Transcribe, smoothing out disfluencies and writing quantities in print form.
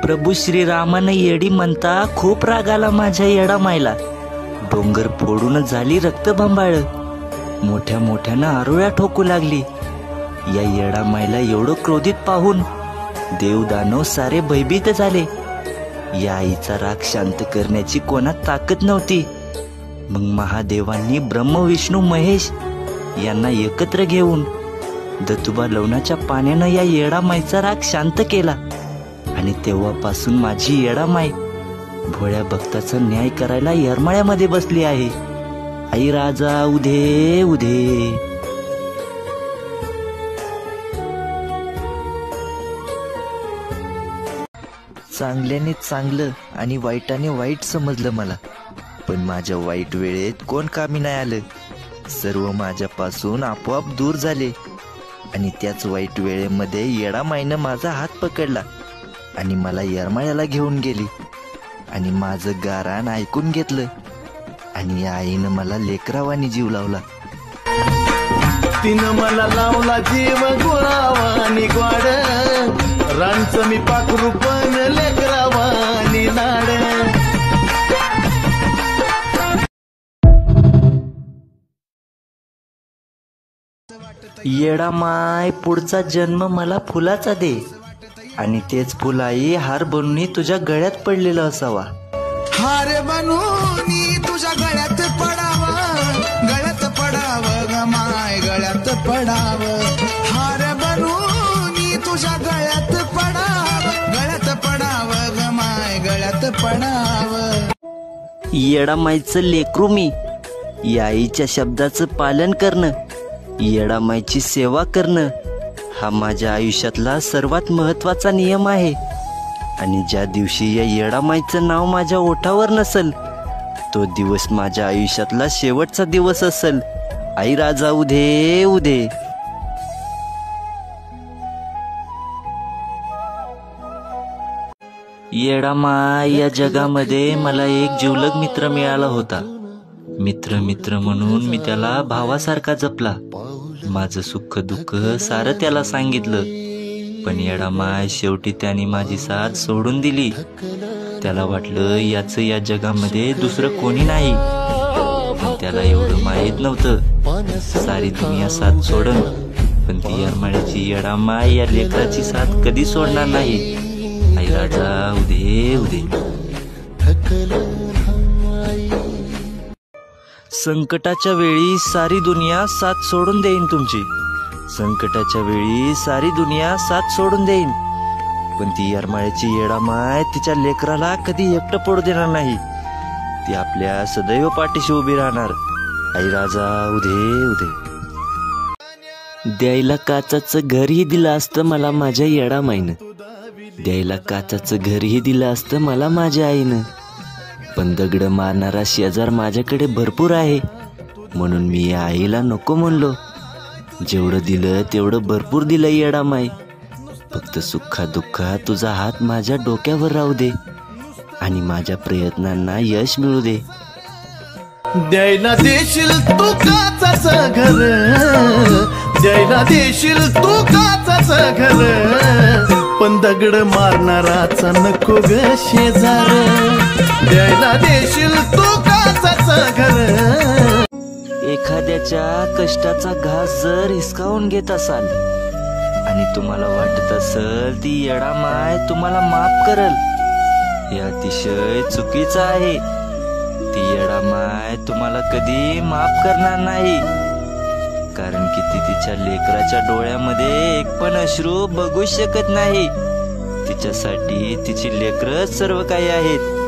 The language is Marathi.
प्रभू श्रीरामानं येडी म्हणता खूप राग आला माझ्या येडा मायला. डोंगर फोडून झाली रक्तबंबाळ, मोठ्या मोठ्यानं आरोळ्या ठोकू लागली. या येडा मायला एवढं क्रोधित पाहून देव दानव सारे भयभीत झाले. या आईचा राग शांत करण्याची कोणात ताकद नव्हती. मग महादेवांनी ब्रह्म विष्णू महेश यांना एकत्र घेऊन दत्तुबा लवणाच्या पाण्यानं या येडा माईचा राग शांत केला. आणि तेव्हापासून माझी येडा माई भोळ्या भक्ताचा न्याय करायला येरमाळ्यामध्ये बसली आहे. आई राजा उधे उधे. चांगल्याने चांगलं आणि वाईटाने वाईट समजलं मला, पण माझ्या वाईट वेळेत कोण कामी नाही आलं. सर्व माझ्यापासून आपोआप दूर झाले. आणि त्याच वाईट वेळेमध्ये येडा माईनं माझा हात पकडला आणि मला येरमाळ्याला घेऊन गेली आणि माझं गाराण ऐकून घेतलं. आणि या आईनं मला लेकरावानी जीव लावला. तिनं मला लावला जीव गोळावानी ग्वाड, रांचं मी पाखरू पण लेकरावानी लाड. येडा माय पुढचा जन्म मला फुलाचा दे, आणि तेच फुलाई हार बनून तुझ्या गळ्यात पडलेलं असावा. हार बनून तुझ्या गळ्यात पडावं, गळ्यात पडावं ग माय गळ्यात पडावं. हार बनून तुझ्या गळ्यात पडावं, गळ्यात पडावं ग माय गळ्यात पडावं. येडा माईचं लेकरू मी. या आईच्या शब्दाचं पालन करणं, येडा माईची सेवा करणं हा माझ्या आयुष्यातला सर्वात महत्त्वाचा नियम आहे. आणि ज्या दिवशी या येडा माईचं नाव माझ्या ओठावर नसल, तो दिवस माझ्या आयुष्यातला शेवटचा दिवस असेल. आई राजा उधे उधे. येडा माय, या जगामध्ये मला एक जिवलग मित्र मिळाला होता. मित्र मित्र म्हणून मी त्याला भावासारखा जपला. माझं सुख दुःख सारं त्याला सांगितलं. पण येडा माय शेवटी त्याने माझी साथ सोडून दिली. त्याला वाटलं याचं या जगामध्ये दुसरं कोणी नाही. पण त्याला एवढं माहीत नव्हतं सारी दुनिया साथ सोडन, पण ती येरमाळ्याची येडा माय या लेकराची साथ कधी सोडणार नाही. आई राजा उधे उधे. संकटाच्या वेळी सारी दुनिया साथ सोडून देईन तुमची. संकटाच्या वेळी सारी दुनिया साथ सोडून देईन, पण ती येरमाळ्याची येडा माय तिच्या लेकराला कधी एकटं पडू देणार नाही. ती आपल्या सदैव पाठीशी उभी राहणार. आई राजा उधे उधे. द्यायला काचाचं घरही दिलं असतं मला माझ्या येडा माईनं. द्यायला काचाचं घरही दिलं असतं मला माझ्या आईनं. पण दगड मारणारा शेजार माझ्याकडे भरपूर आहे, म्हणून मी या आईला नको म्हणलो. जेवढं दिलं तेवढं भरपूर दिलं येडा माई. फक्त सुखा दुःखात तुझा हात माझ्या डोक्यावर राहू दे आणि माझ्या प्रयत्नांना यश मिळू दे. द्यायला देशील तू काचाचं घर, द्यायला देशील तू काचाचं घर, पण दगड मारणाराचा नको ग शेजार. द्यायला देशील तू काचाचं घर. एखाद्याच्या कष्टाचा घास जर हिसकावून घेत असाल आणि तुम्हाला वाटत असेल ती येडा माय तुम्हाला माफ करल, हे अतिशय चुकीचं आहे. ती येडा माय तुम्हाला कधी माफ करणार नाही, कारण की ती तिच्या लेकराच्या डोळ्यामध्ये एक पण अश्रू बघू शकत नाही. तिच्यासाठी तिची लेकरच सर्व काही आहेत.